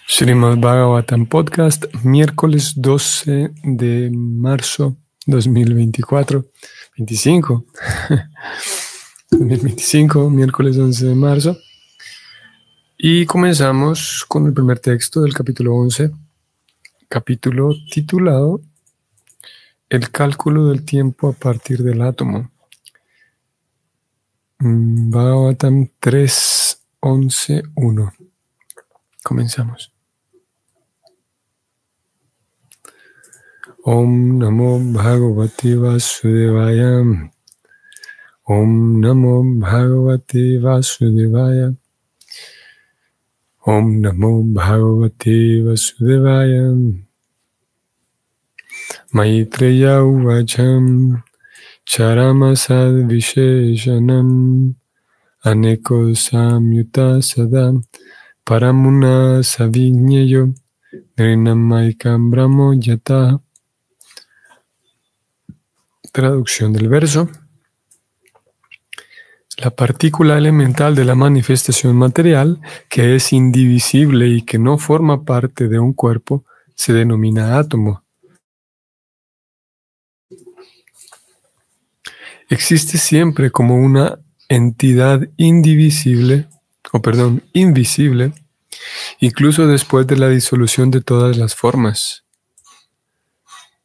Srimad Bhagavatam Podcast, miércoles 12 de marzo 2024, 2025, miércoles 11 de marzo. Y comenzamos con el primer texto del capítulo 11, capítulo titulado El cálculo del tiempo a partir del átomo. Bhagavatam 3.11.1. Comenzamos. Om Namo Bhagavate Vasudevaya. Om Namo Bhagavate Vasudevaya. Om Namo Bhagavate Vasudevaya. Maitreya Uvacham Charamasad Visheshanam Aneko Samyuta Sadam Paramuna Savigneyo Nrinamaikam Brahmo Yata. Traducción del verso. La partícula elemental de la manifestación material, que es indivisible y que no forma parte de un cuerpo, se denomina átomo. Existe siempre como una entidad invisible, incluso después de la disolución de todas las formas.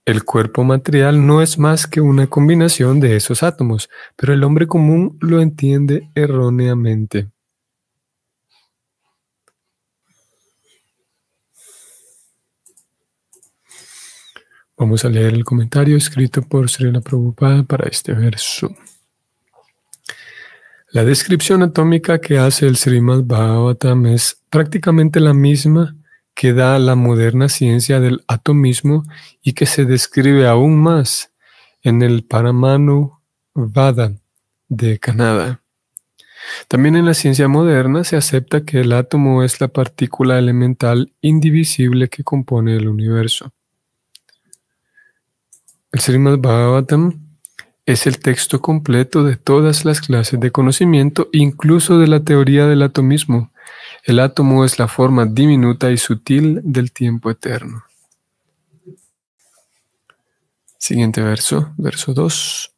El cuerpo material no es más que una combinación de esos átomos, pero el hombre común lo entiende erróneamente. Vamos a leer el comentario escrito por Srila Prabhupada para este verso. La descripción atómica que hace el Srimad Bhagavatam es prácticamente la misma que da la moderna ciencia del atomismo y que se describe aún más en el Paramanu Vada de Canadá. También en la ciencia moderna se acepta que el átomo es la partícula elemental indivisible que compone el universo. El Srimad Bhagavatam es el texto completo de todas las clases de conocimiento, incluso de la teoría del atomismo. El átomo es la forma diminuta y sutil del tiempo eterno. Siguiente verso, verso 2.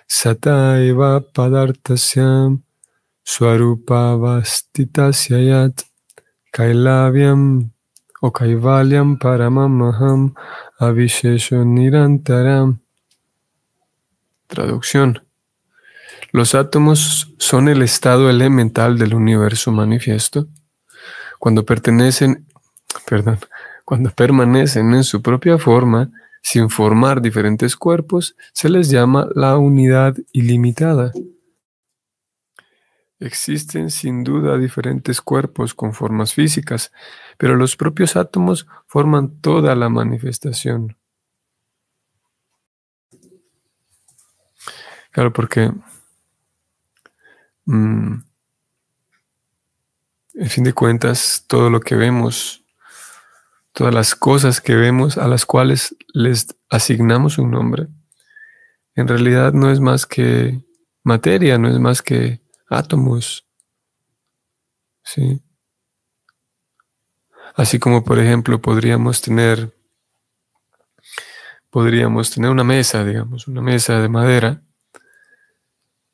Sata eva padartasyam swarupavasthitasya yat kailavyam o kaivalyam paramamaham avishesho nirantaram. Traducción. Los átomos son el estado elemental del universo manifiesto. Cuando permanecen en su propia forma, sin formar diferentes cuerpos, se les llama la unidad ilimitada. Existen sin duda diferentes cuerpos con formas físicas, pero los propios átomos forman toda la manifestación. Claro, porque en fin de cuentas, todo lo que vemos, todas las cosas que vemos a las cuales les asignamos un nombre, en realidad no es más que materia, no es más que átomos. ¿Sí? Así como, por ejemplo, podríamos tener una mesa, digamos, una mesa de madera,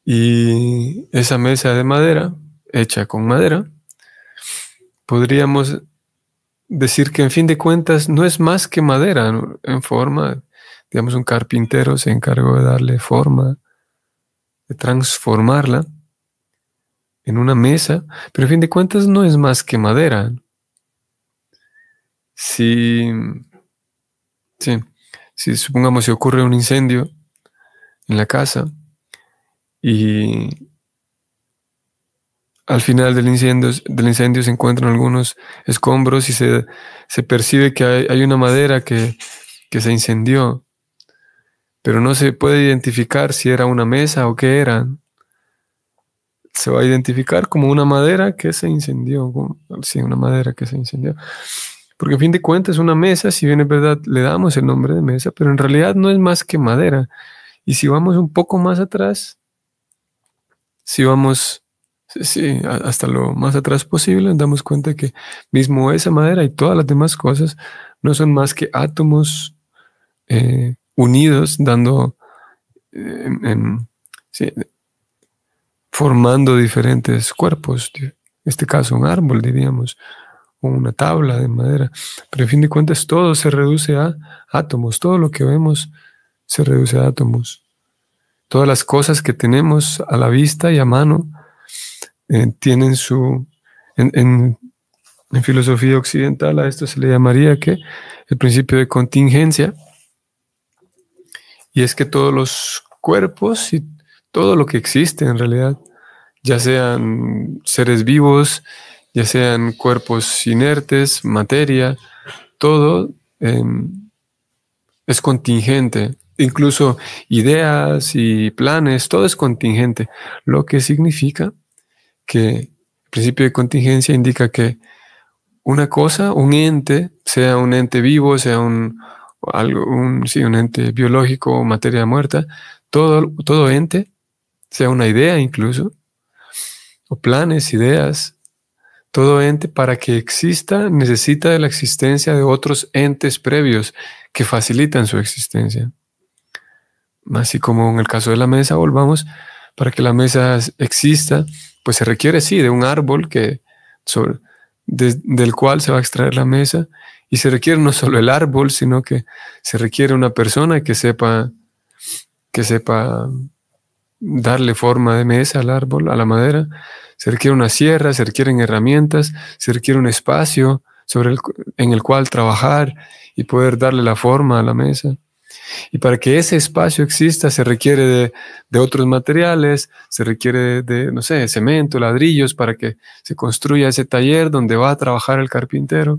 y esa mesa de madera, hecha con madera, podríamos decir que en fin de cuentas no es más que madera, ¿no? En forma, digamos, un carpintero se encargó de darle forma, de transformarla en una mesa, pero en fin de cuentas no es más que madera. Si supongamos si ocurre un incendio en la casa y al final del incendio se encuentran algunos escombros y se percibe que hay una madera que se incendió, pero no se puede identificar si era una mesa o qué era. Se va a identificar como una madera que se incendió. Sí, una madera que se incendió. Porque en fin de cuentas una mesa, si bien es verdad, le damos el nombre de mesa, pero en realidad no es más que madera. Y si vamos un poco más atrás, si Sí, sí, hasta lo más atrás posible nos damos cuenta que mismo esa madera y todas las demás cosas no son más que átomos unidos, dando, sí, formando diferentes cuerpos. En este caso, un árbol, diríamos, o una tabla de madera. Pero en fin de cuentas, todo se reduce a átomos. Todo lo que vemos se reduce a átomos. Todas las cosas que tenemos a la vista y a mano tienen su... En filosofía occidental a esto se le llamaría que el principio de contingencia, y es que todos los cuerpos y todo lo que existe en realidad, ya sean seres vivos, ya sean cuerpos inertes, materia, todo es contingente. Incluso ideas y planes, todo es contingente, lo que significa que el principio de contingencia indica que una cosa, un ente, sea un ente vivo, sea sí, un ente biológico o materia muerta, todo ente, sea una idea incluso, o planes, ideas, todo ente para que exista necesita de la existencia de otros entes previos que facilitan su existencia. Así como en el caso de la mesa, volvamos, para que la mesa exista, pues se requiere, sí, de un árbol del cual se va a extraer la mesa, y se requiere no solo el árbol, sino que se requiere una persona que sepa darle forma de mesa al árbol, a la madera. Se requiere una sierra, se requieren herramientas, se requiere un espacio en el cual trabajar y poder darle la forma a la mesa. Y para que ese espacio exista se requiere de otros materiales, se requiere de, no sé, cemento, ladrillos, para que se construya ese taller donde va a trabajar el carpintero.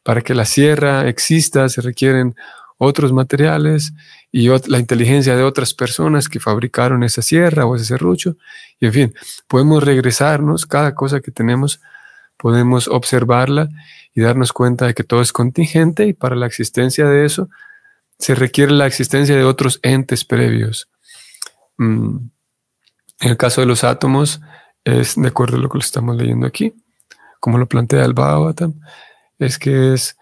Para que la sierra exista se requieren otros materiales y la inteligencia de otras personas que fabricaron esa sierra o ese serrucho. Y en fin, podemos regresarnos, cada cosa que tenemos, podemos observarla y darnos cuenta de que todo es contingente, y para la existencia de eso se requiere la existencia de otros entes previos. En el caso de los átomos, es de acuerdo a lo que lo estamos leyendo aquí, como lo plantea el Bhagavatam, es que es,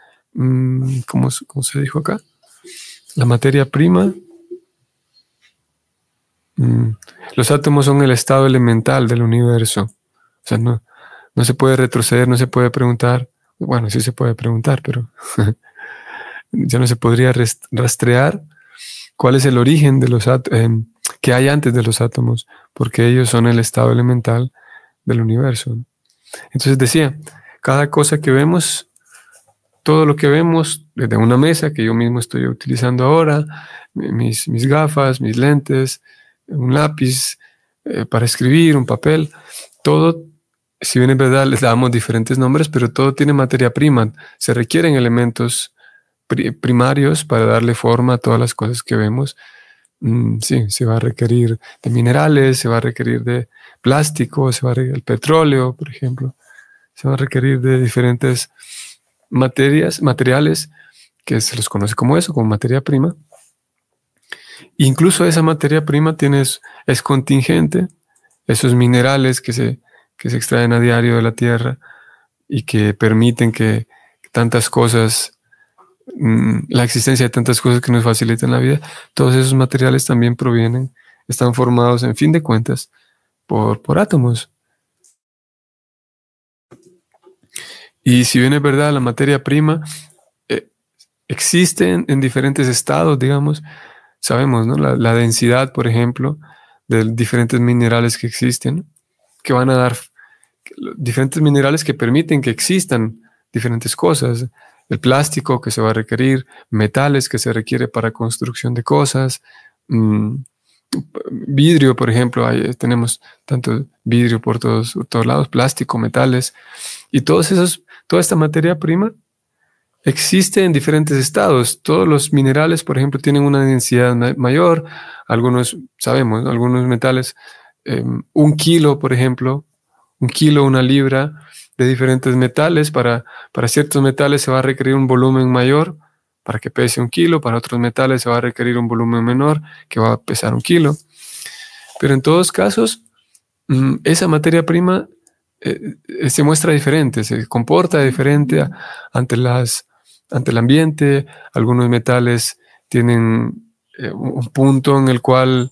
¿cómo se dijo acá? La materia prima. Los átomos son el estado elemental del universo. O sea, no se puede retroceder, no se puede preguntar. Bueno, sí se puede preguntar, pero ya no se podría rastrear cuál es el origen de los que hay antes de los átomos, porque ellos son el estado elemental del universo. Entonces decía, cada cosa que vemos, todo lo que vemos, desde una mesa que yo mismo estoy utilizando ahora, mis gafas, mis lentes, un lápiz para escribir, un papel, todo, si bien es verdad, les damos diferentes nombres, pero todo tiene materia prima. Se requieren elementos primarios para darle forma a todas las cosas que vemos. Sí, se va a requerir de minerales, se va a requerir de plástico, se va a requerir el petróleo, por ejemplo. Se va a requerir de diferentes materiales que se los conoce como eso, como materia prima. Incluso esa materia prima es contingente, esos minerales que se extraen a diario de la tierra y que permiten que tantas cosas, la existencia de tantas cosas que nos facilitan la vida, todos esos materiales también están formados, en fin de cuentas, por átomos. Y si bien es verdad, la materia prima existe en diferentes estados, digamos, sabemos, ¿no? La densidad, por ejemplo, de diferentes minerales que existen, que van a dar diferentes minerales que permiten que existan diferentes cosas. El plástico que se va a requerir, metales que se requiere para construcción de cosas, vidrio, por ejemplo, tenemos tanto vidrio por todos lados, plástico, metales, y toda esta materia prima existe en diferentes estados. Todos los minerales, por ejemplo, tienen una densidad mayor. Algunos, sabemos, ¿no? Algunos metales, 1 kilo, por ejemplo, 1 kilo, 1 libra de diferentes metales. Para ciertos metales se va a requerir un volumen mayor para que pese 1 kilo. Para otros metales se va a requerir un volumen menor que va a pesar 1 kilo. Pero en todos casos, esa materia prima se muestra diferente, se comporta diferente ante el ambiente. Algunos metales tienen un punto en el cual,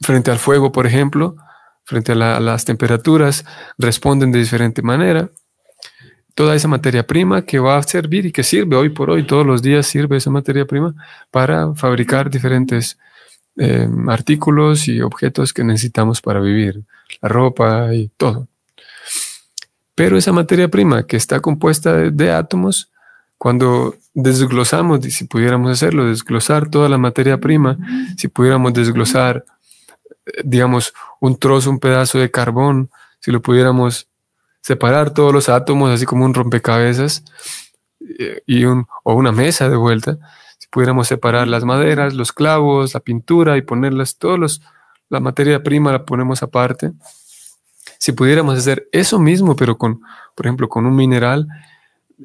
frente al fuego, por ejemplo, frente a las temperaturas, responden de diferente manera. Toda esa materia prima que va a servir y que sirve hoy por hoy, todos los días sirve esa materia prima para fabricar diferentes artículos y objetos que necesitamos para vivir, la ropa y todo. Pero esa materia prima que está compuesta de átomos, cuando desglosamos, si pudiéramos hacerlo, desglosar toda la materia prima, si pudiéramos desglosar, digamos, un trozo, un pedazo de carbón, si lo pudiéramos separar todos los átomos, así como un rompecabezas, o una mesa de vuelta, si pudiéramos separar las maderas, los clavos, la pintura y ponerlas, la materia prima la ponemos aparte. Si pudiéramos hacer eso mismo, pero por ejemplo, con un mineral,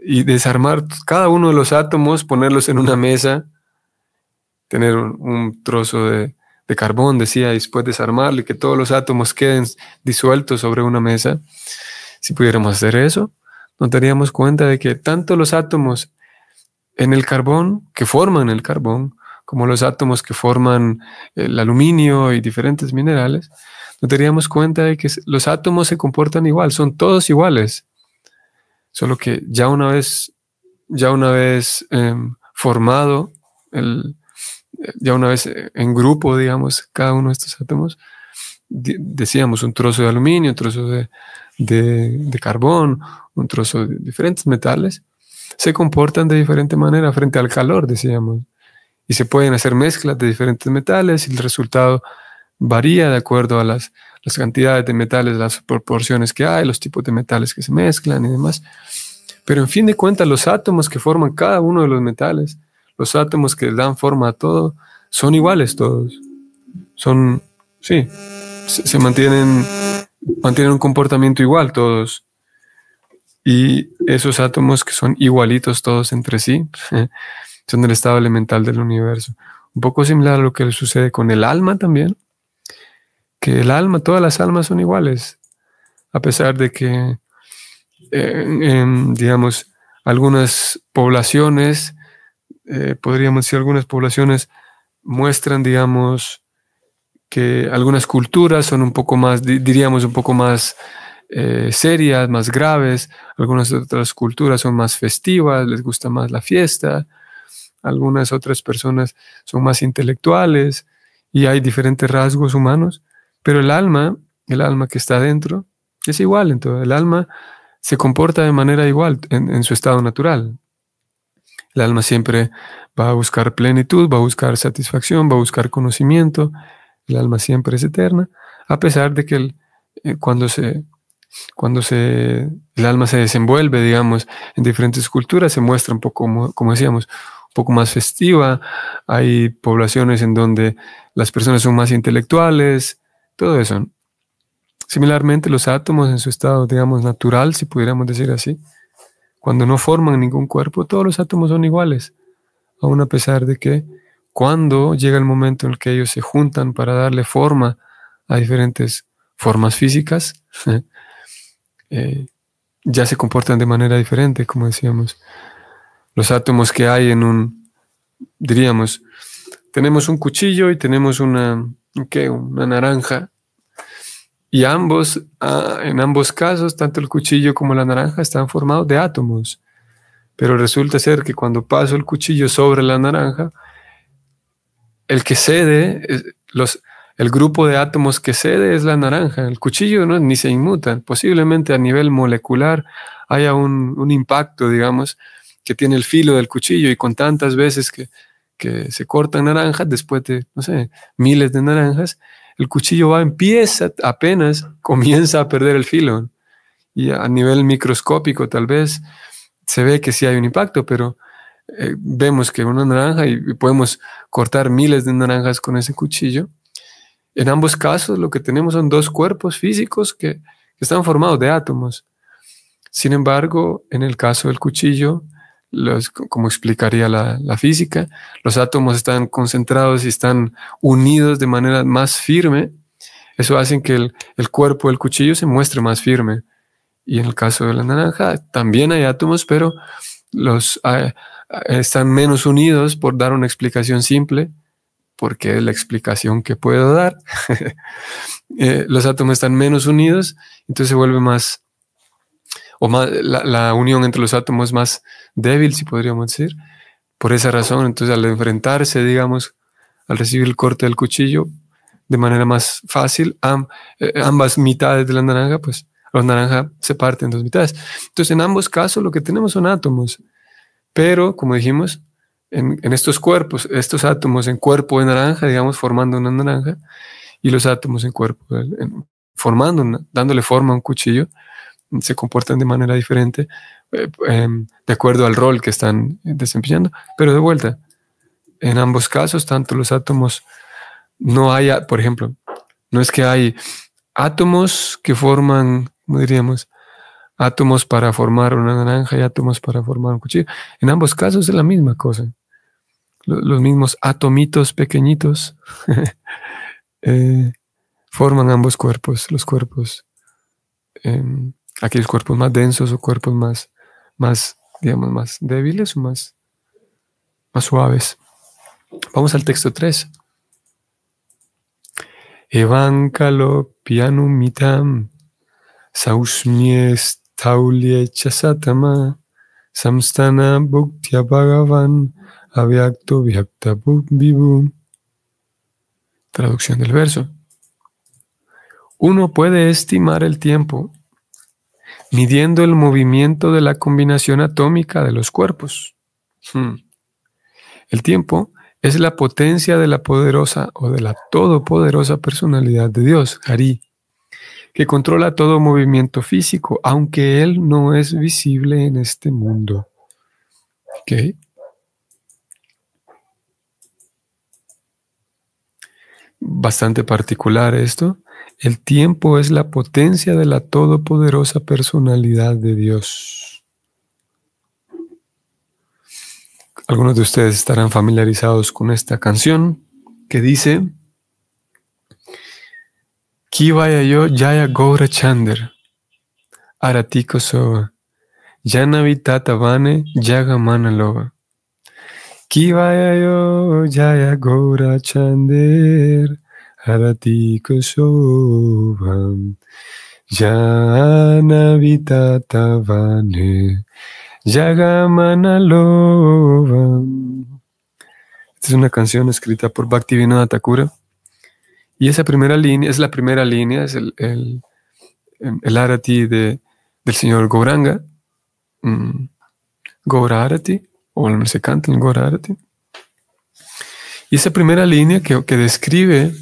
y desarmar cada uno de los átomos, ponerlos en una mesa, tener un trozo de carbón, decía, y después desarmarlo y que todos los átomos queden disueltos sobre una mesa. Si pudiéramos hacer eso, nos daríamos cuenta de que tanto los átomos en el carbón, que forman el carbón, como los átomos que forman el aluminio y diferentes minerales, nos daríamos cuenta de que los átomos se comportan igual, son todos iguales. Solo que ya una vez formado, ya una vez en grupo, digamos, cada uno de estos átomos, decíamos un trozo de aluminio, un trozo de carbón, un trozo de diferentes metales, se comportan de diferente manera frente al calor, decíamos. Y se pueden hacer mezclas de diferentes metales y el resultado varía de acuerdo a las cantidades de metales, las proporciones que hay, los tipos de metales que se mezclan y demás. Pero en fin de cuentas, los átomos que forman cada uno de los metales, los átomos que dan forma a todo, son iguales todos. Se mantienen un comportamiento igual todos. Y esos átomos que son igualitos todos entre sí, son el estado elemental del universo. Un poco similar a lo que sucede con el alma también, que todas las almas son iguales, a pesar de que, digamos, algunas poblaciones, podríamos decir, algunas poblaciones muestran, digamos, que algunas culturas son un poco más, diríamos, un poco más serias, más graves. Algunas otras culturas son más festivas, les gusta más la fiesta. Algunas otras personas son más intelectuales y hay diferentes rasgos humanos. Pero el alma que está dentro, es igual en todo. El alma se comporta de manera igual en su estado natural. El alma siempre va a buscar plenitud, va a buscar satisfacción, va a buscar conocimiento. El alma siempre es eterna, a pesar de que cuando el alma se desenvuelve, digamos, en diferentes culturas, se muestra un poco, como decíamos, un poco más festiva. Hay poblaciones en donde las personas son más intelectuales, todo eso. Similarmente, los átomos en su estado, digamos, natural, si pudiéramos decir así, cuando no forman ningún cuerpo, todos los átomos son iguales, aun a pesar de que cuando llega el momento en el que ellos se juntan para darle forma a diferentes formas físicas, ya se comportan de manera diferente, como decíamos. Los átomos que hay diríamos, tenemos un cuchillo y tenemos una naranja. Y en ambos casos, tanto el cuchillo como la naranja están formados de átomos. Pero resulta ser que cuando paso el cuchillo sobre la naranja, el que cede, el grupo de átomos que cede es la naranja. El cuchillo ni se inmuta. Posiblemente a nivel molecular haya un impacto, digamos, que tiene el filo del cuchillo, y con tantas veces que se cortan naranjas, después de, no sé, miles de naranjas, el cuchillo apenas comienza a perder el filo. Y a nivel microscópico tal vez se ve que sí hay un impacto, pero vemos que una naranja, y podemos cortar miles de naranjas con ese cuchillo. En ambos casos lo que tenemos son dos cuerpos físicos que están formados de átomos. Sin embargo, en el caso del cuchillo, como explicaría la física, los átomos están concentrados y están unidos de manera más firme, Eso hace que el cuerpo del cuchillo se muestre más firme. Y en el caso de la naranja también hay átomos, pero están menos unidos, por dar una explicación simple, porque es la explicación que puedo dar. Los átomos están menos unidos, entonces se vuelve más, la unión entre los átomos es más débil, si podríamos decir. Por esa razón, entonces al enfrentarse, digamos, al recibir el corte del cuchillo de manera más fácil, ambas mitades de la naranja, pues la naranja se parte en dos mitades. Entonces en ambos casos lo que tenemos son átomos, pero como dijimos, en estos cuerpos, estos átomos en cuerpo de naranja, digamos, formando una naranja, y los átomos en cuerpo, dándole forma a un cuchillo, se comportan de manera diferente de acuerdo al rol que están desempeñando. Pero de vuelta, en ambos casos, tanto los átomos, no hay, por ejemplo, no es que hay átomos que forman, ¿cómo diríamos? Átomos para formar una naranja y átomos para formar un cuchillo. En ambos casos es la misma cosa. Los mismos atomitos pequeñitos forman ambos cuerpos, los cuerpos, aquellos cuerpos más densos o cuerpos más, digamos, más débiles o más suaves. Vamos al texto 3. Evankalo pianumitam sausmies taulie chasatama samstana bhuktya bhagavan avyakto vyakta vivu. Traducción del verso. Uno puede estimar el tiempo midiendo el movimiento de la combinación atómica de los cuerpos. El tiempo es la potencia de la poderosa o de la todopoderosa personalidad de Dios, Hari, que controla todo movimiento físico, aunque Él no es visible en este mundo. ¿Ok? Bastante particular esto. El tiempo es la potencia de la todopoderosa personalidad de Dios. Algunos de ustedes estarán familiarizados con esta canción que dice: Kivaya yo Jaya Gaura Chander Aratiko Sova Janavitata Vane Yagamana Lova. Kivaya yo Jaya Gaura Chander Aratiko Sova Janavitata Vane Yagamana Lova. Esta es una canción escrita por Bhaktivinoda Thakura. Y esa primera línea es la primera línea, es el Arati del señor Gauranga, Gaura Arati, o se canta en Gaura Arati. Y esa primera línea que describe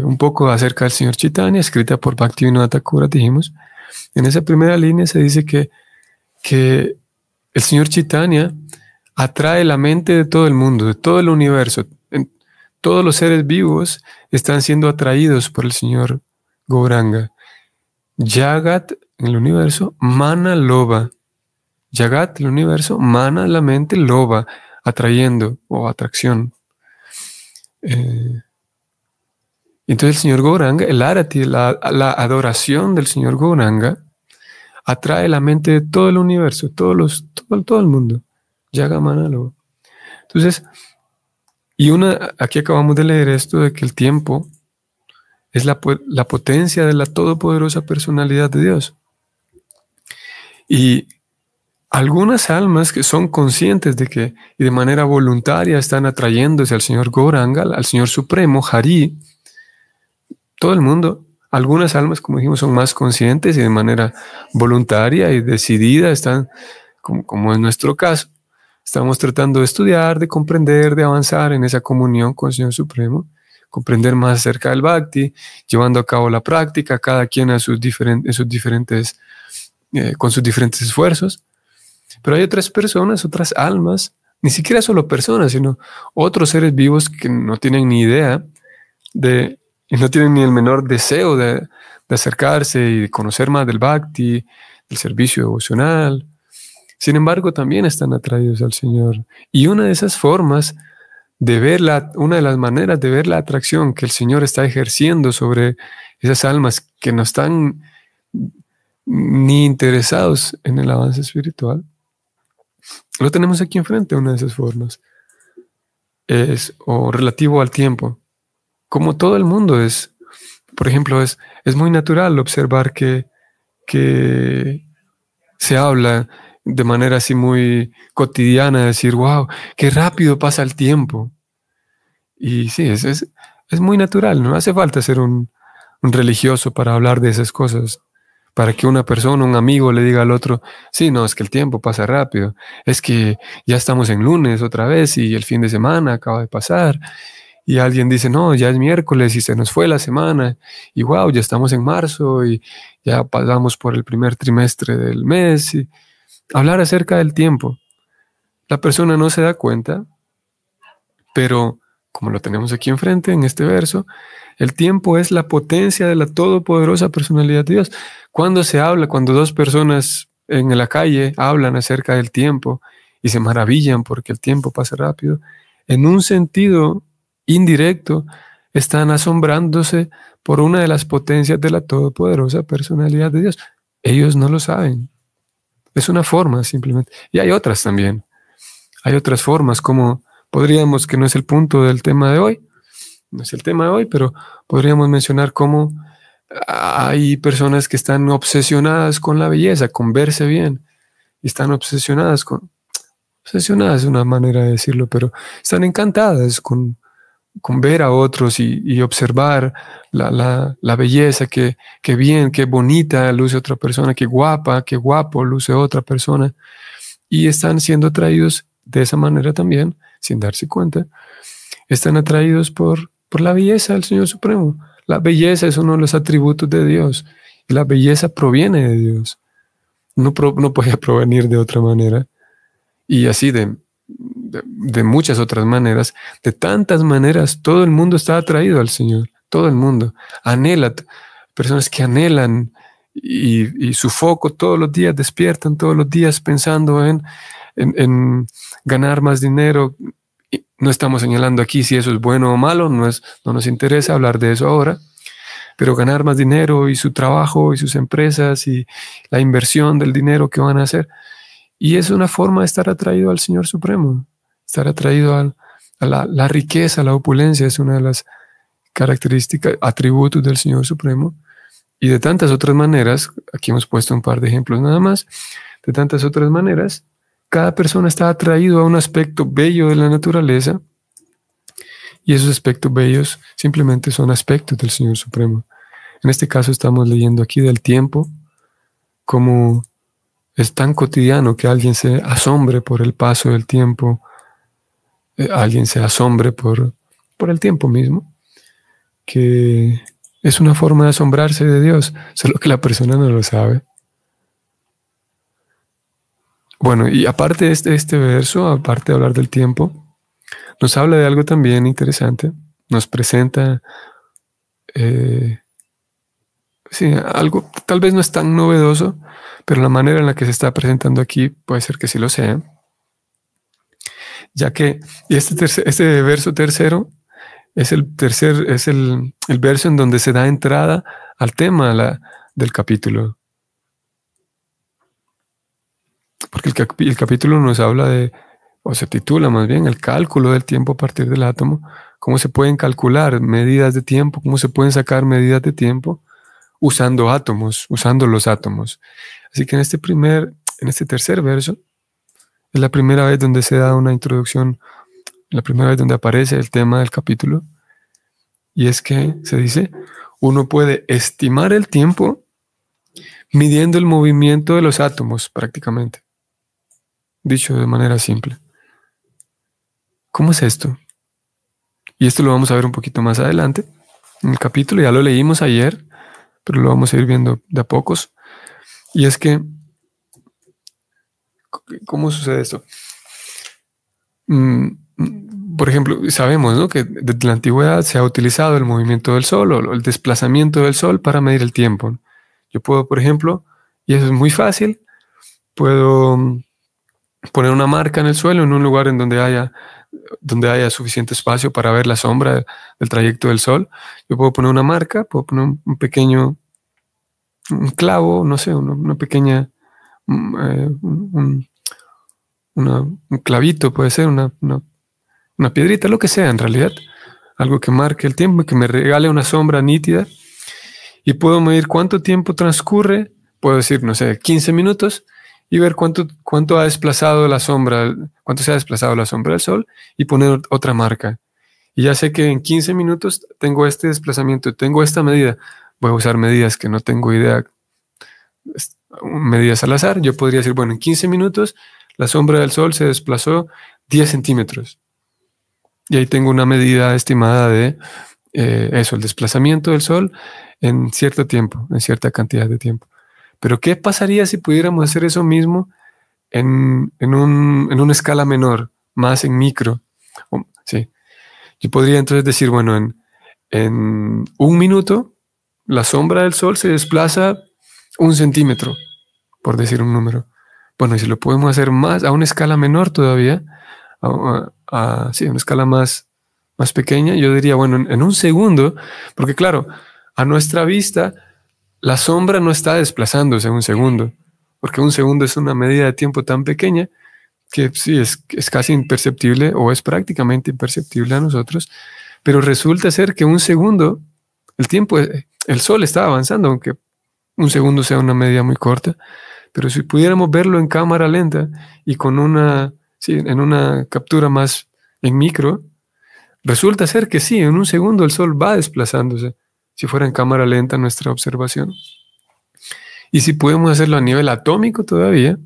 un poco acerca del señor Chaitanya, escrita por Bhaktivinoda Thakura, dijimos, en esa primera línea se dice que el señor Chaitanya atrae la mente de todo el mundo, de todo el universo. Todos los seres vivos están siendo atraídos por el señor Gauranga. Jagat, en el universo, Mana Loba. Jagat, el universo, Mana, la mente, Loba, atrayendo o atracción. Entonces el señor Gauranga, el Arati, la adoración del señor Gauranga, atrae la mente de todo el universo, todo el mundo. Jagat, Mana, Loba. Entonces, aquí acabamos de leer esto de que el tiempo es la potencia de la todopoderosa personalidad de Dios. Y algunas almas que son conscientes de que y de manera voluntaria están atrayéndose al señor Gauranga, al señor supremo, Hari, todo el mundo, algunas almas, como dijimos, son más conscientes y de manera voluntaria y decidida están, como en nuestro caso, estamos tratando de estudiar, de comprender, de avanzar en esa comunión con el Señor Supremo, comprender más acerca del Bhakti, llevando a cabo la práctica, cada quien con sus diferentes esfuerzos. Pero hay otras personas, otras almas, ni siquiera solo personas, sino otros seres vivos que no tienen ni idea y no tienen ni el menor deseo de acercarse y de conocer más del Bhakti, del servicio devocional. Sin embargo, también están atraídos al Señor. Y una de esas formas de ver una de las maneras de ver la atracción que el Señor está ejerciendo sobre esas almas que no están ni interesados en el avance espiritual. Lo tenemos aquí enfrente, una de esas formas. O relativo al tiempo. Como todo el mundo es, por ejemplo, es muy natural observar que se habla de manera así muy cotidiana, decir, wow, qué rápido pasa el tiempo. Y sí, es muy natural, no hace falta ser un religioso para hablar de esas cosas, para que una persona, un amigo le diga al otro, sí, no, es que el tiempo pasa rápido, es que ya estamos en lunes otra vez y el fin de semana acaba de pasar, y alguien dice, no, ya es miércoles y se nos fue la semana, y wow, ya estamos en marzo y ya pasamos por el primer trimestre del mes, y hablar acerca del tiempo. La persona no se da cuenta, pero como lo tenemos aquí enfrente en este verso, el tiempo es la potencia de la todopoderosa personalidad de Dios. Cuando se habla, cuando dos personas en la calle hablan acerca del tiempo y se maravillan porque el tiempo pasa rápido, en un sentido indirecto están asombrándose por una de las potencias de la todopoderosa personalidad de Dios. Ellos no lo saben. Es una forma simplemente. Y hay otras también. Hay otras formas como podríamos, que no es el punto del tema de hoy, no es el tema de hoy, pero podríamos mencionar cómo hay personas que están obsesionadas con la belleza, con verse bien, y están obsesionadas es una manera de decirlo, pero están encantadas con ver a otros y observar la belleza, que bien, qué bonita luce otra persona, qué guapa, qué guapo luce otra persona, y están siendo atraídos de esa manera también, sin darse cuenta, están atraídos por la belleza del Señor Supremo. La belleza es uno de los atributos de Dios, y la belleza proviene de Dios. No puede provenir de otra manera. Y así de muchas otras maneras, de tantas maneras, todo el mundo está atraído al Señor, todo el mundo anhela, personas que anhelan y su foco todos los días, despiertan todos los días pensando en ganar más dinero. Y no estamos señalando aquí si eso es bueno o malo, no nos interesa hablar de eso ahora, pero ganar más dinero y su trabajo y sus empresas y la inversión del dinero que van a hacer. Y es una forma de estar atraído al Señor Supremo, estar atraído a la riqueza, la opulencia, es una de las características, atributos del Señor Supremo. Y de tantas otras maneras, aquí hemos puesto un par de ejemplos nada más, de tantas otras maneras, cada persona está atraído a un aspecto bello de la naturaleza, y esos aspectos bellos simplemente son aspectos del Señor Supremo. En este caso estamos leyendo aquí del tiempo, como es tan cotidiano que alguien se asombre por el paso del tiempo, alguien se asombre por el tiempo mismo, que es una forma de asombrarse de Dios, solo que la persona no lo sabe. Bueno, y aparte de este verso, aparte de hablar del tiempo, nos habla de algo también interesante, nos presenta algo tal vez no es tan novedoso, pero la manera en la que se está presentando aquí puede ser que sí lo sea, ya que este verso tercero es el verso en donde se da entrada al tema del capítulo, porque el capítulo nos habla o se titula más bien, el cálculo del tiempo a partir del átomo, cómo se pueden calcular medidas de tiempo, cómo se pueden sacar medidas de tiempo usando los átomos. Así que en este tercer verso, es la primera vez donde se da una introducción, la primera vez donde aparece el tema del capítulo, y es que se dice, uno puede estimar el tiempo midiendo el movimiento de los átomos prácticamente, dicho de manera simple. ¿Cómo es esto? Y esto lo vamos a ver un poquito más adelante en el capítulo, ya lo leímos ayer, pero lo vamos a ir viendo de a pocos. Y es que, ¿cómo sucede esto? Por ejemplo, sabemos, ¿no?, que desde la antigüedad se ha utilizado el movimiento del Sol o el desplazamiento del Sol para medir el tiempo. Yo puedo, por ejemplo, y eso es muy fácil, puedo poner una marca en el suelo, en un lugar en donde haya donde haya suficiente espacio para ver la sombra del trayecto del Sol. Yo puedo poner una marca, puedo poner un pequeño un clavo, no sé, una pequeña, un clavito, puede ser una piedrita, lo que sea en realidad, algo que marque el tiempo y que me regale una sombra nítida, y puedo medir cuánto tiempo transcurre, puedo decir, no sé, 15 minutos, y ver cuánto ha desplazado la sombra, cuánto se ha desplazado la sombra del Sol, y poner otra marca. Y ya sé que en 15 minutos tengo este desplazamiento, tengo esta medida. Voy a usar medidas que no tengo idea, medidas al azar. Yo podría decir, bueno, en 15 minutos la sombra del Sol se desplazó 10 centímetros. Y ahí tengo una medida estimada de eso, el desplazamiento del Sol en cierto tiempo, en cierta cantidad de tiempo. Pero ¿qué pasaría si pudiéramos hacer eso mismo en una escala menor, más en micro? Sí. Yo podría entonces decir, bueno, en un minuto la sombra del Sol se desplaza 1 centímetro, por decir un número. Bueno, y si lo podemos hacer más, a una escala menor todavía, sí, a una escala más pequeña, yo diría, bueno, en un segundo, porque claro, a nuestra vista, la sombra no está desplazándose en un segundo, porque un segundo es una medida de tiempo tan pequeña que sí, es casi imperceptible o es prácticamente imperceptible a nosotros, pero resulta ser que un segundo, el Sol está avanzando, aunque un segundo sea una medida muy corta, pero si pudiéramos verlo en cámara lenta y en una captura más en micro, resulta ser que sí, en un segundo el Sol va desplazándose, si fuera en cámara lenta nuestra observación. Y si podemos hacerlo a nivel atómico todavía,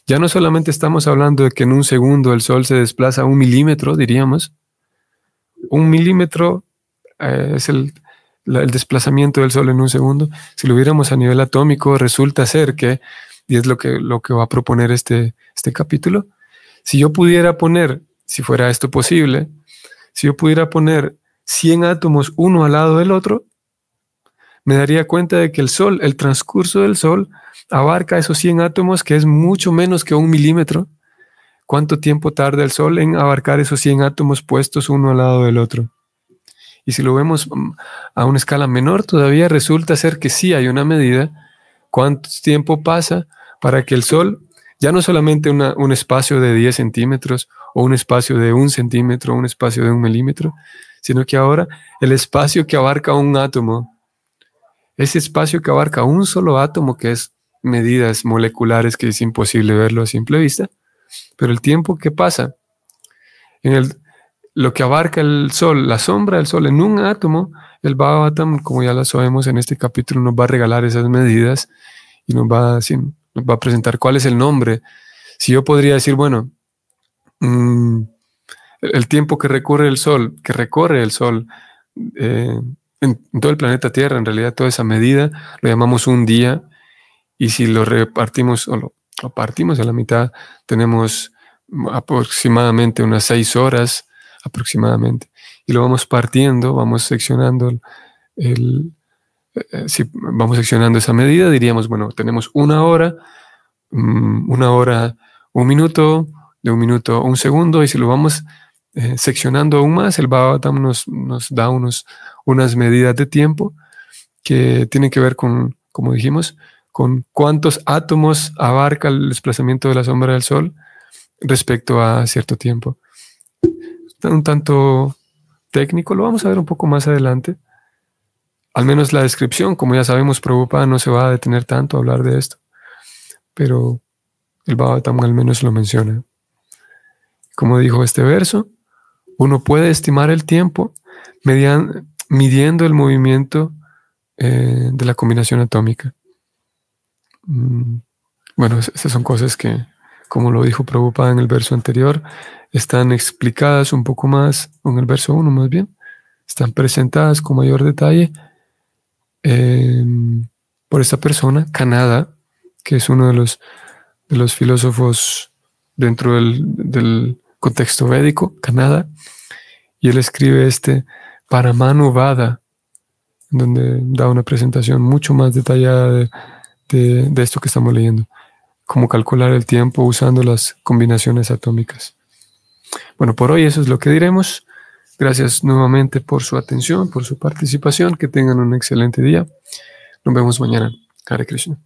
ya no solamente estamos hablando de que en un segundo el Sol se desplaza 1 milímetro, diríamos. 1 milímetro es el desplazamiento del Sol en un segundo. Si lo viéramos a nivel atómico, resulta ser que, y es lo que va a proponer este capítulo, si yo pudiera poner, si fuera esto posible, si yo pudiera poner 100 átomos uno al lado del otro, me daría cuenta de que el transcurso del Sol abarca esos 100 átomos, que es mucho menos que 1 milímetro. ¿Cuánto tiempo tarda el Sol en abarcar esos 100 átomos puestos uno al lado del otro? Y si lo vemos a una escala menor, todavía resulta ser que sí hay una medida. ¿Cuánto tiempo pasa para que el Sol, ya no solamente un espacio de 10 centímetros o un espacio de 1 centímetro o un espacio de 1 milímetro, sino que ahora el espacio que abarca un átomo, ese espacio que abarca un solo átomo, que es medidas moleculares que es imposible verlo a simple vista, pero el tiempo que pasa lo que abarca el Sol, la sombra del Sol en un átomo, el Bhagavatam, como ya lo sabemos en este capítulo, nos va a regalar esas medidas y nos va a presentar cuál es el nombre. Si yo podría decir, bueno, el tiempo que recorre el Sol en todo el planeta Tierra, en realidad toda esa medida lo llamamos un día, y si lo repartimos o lo partimos a la mitad, tenemos aproximadamente unas 6 horas aproximadamente, y lo vamos partiendo, vamos seccionando si vamos seccionando esa medida, diríamos, bueno, tenemos 1 hora, 1 hora, 1 minuto, de 1 minuto 1 segundo, y si lo vamos seccionando aún más, el Bhagavatam nos da unas medidas de tiempo que tienen que ver con, como dijimos, con cuántos átomos abarca el desplazamiento de la sombra del Sol respecto a cierto tiempo. Un tanto técnico, lo vamos a ver un poco más adelante. Al menos la descripción, como ya sabemos, Prabhupada no se va a detener tanto a hablar de esto, pero el Bhagavatam al menos lo menciona. Como dijo este verso, uno puede estimar el tiempo midiendo el movimiento de la combinación atómica. Bueno, esas son cosas que, como lo dijo Prabhupada en el verso anterior, están explicadas un poco más, en el verso 1 más bien, están presentadas con mayor detalle por esta persona, Kanada, que es uno de los filósofos dentro del contexto védico, Kanada, y él escribe Paramanuvada, donde da una presentación mucho más detallada de esto que estamos leyendo, cómo calcular el tiempo usando las combinaciones atómicas. Bueno, por hoy eso es lo que diremos. Gracias nuevamente por su atención, por su participación. Que tengan un excelente día. Nos vemos mañana. Hare Krishna.